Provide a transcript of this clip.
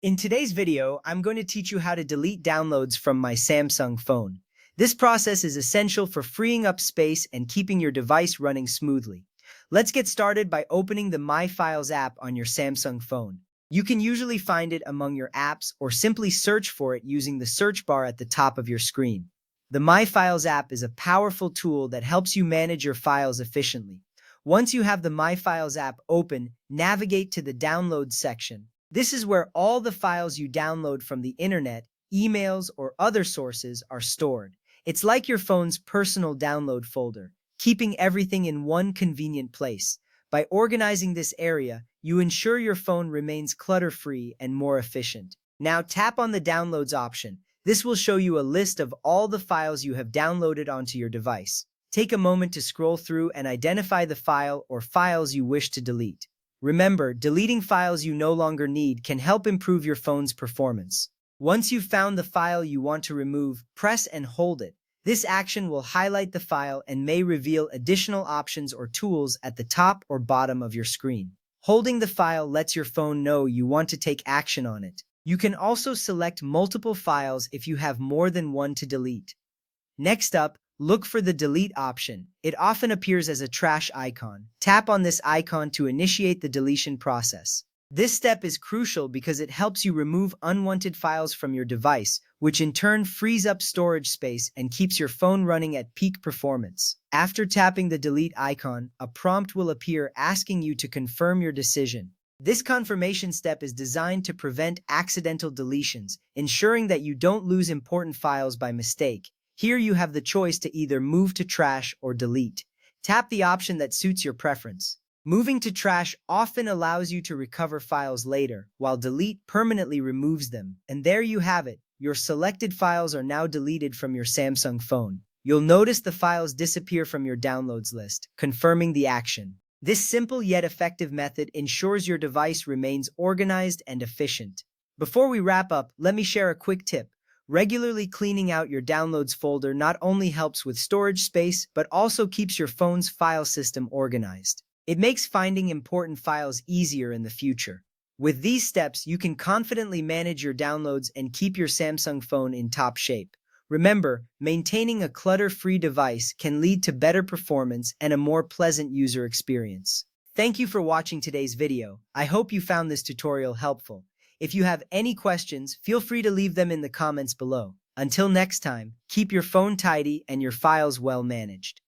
In today's video, I'm going to teach you how to delete downloads from my Samsung phone. This process is essential for freeing up space and keeping your device running smoothly. Let's get started by opening the My Files app on your Samsung phone. You can usually find it among your apps or simply search for it using the search bar at the top of your screen. The My Files app is a powerful tool that helps you manage your files efficiently. Once you have the My Files app open, navigate to the Downloads section. This is where all the files you download from the internet, emails, or other sources are stored. It's like your phone's personal download folder, keeping everything in one convenient place. By organizing this area, you ensure your phone remains clutter-free and more efficient. Now tap on the Downloads option. This will show you a list of all the files you have downloaded onto your device. Take a moment to scroll through and identify the file or files you wish to delete. Remember, deleting files you no longer need can help improve your phone's performance. Once you've found the file you want to remove, press and hold it. This action will highlight the file and may reveal additional options or tools at the top or bottom of your screen. Holding the file lets your phone know you want to take action on it. You can also select multiple files if you have more than one to delete. Next up, look for the Delete option. It often appears as a trash icon. Tap on this icon to initiate the deletion process. This step is crucial because it helps you remove unwanted files from your device, which in turn frees up storage space and keeps your phone running at peak performance. After tapping the Delete icon, a prompt will appear asking you to confirm your decision. This confirmation step is designed to prevent accidental deletions, ensuring that you don't lose important files by mistake. Here you have the choice to either move to trash or delete. Tap the option that suits your preference. Moving to trash often allows you to recover files later, while delete permanently removes them. And there you have it. Your selected files are now deleted from your Samsung phone. You'll notice the files disappear from your downloads list, confirming the action. This simple yet effective method ensures your device remains organized and efficient. Before we wrap up, let me share a quick tip. Regularly cleaning out your downloads folder not only helps with storage space, but also keeps your phone's file system organized. It makes finding important files easier in the future. With these steps, you can confidently manage your downloads and keep your Samsung phone in top shape. Remember, maintaining a clutter-free device can lead to better performance and a more pleasant user experience. Thank you for watching today's video. I hope you found this tutorial helpful. If you have any questions, feel free to leave them in the comments below. Until next time, keep your phone tidy and your files well managed.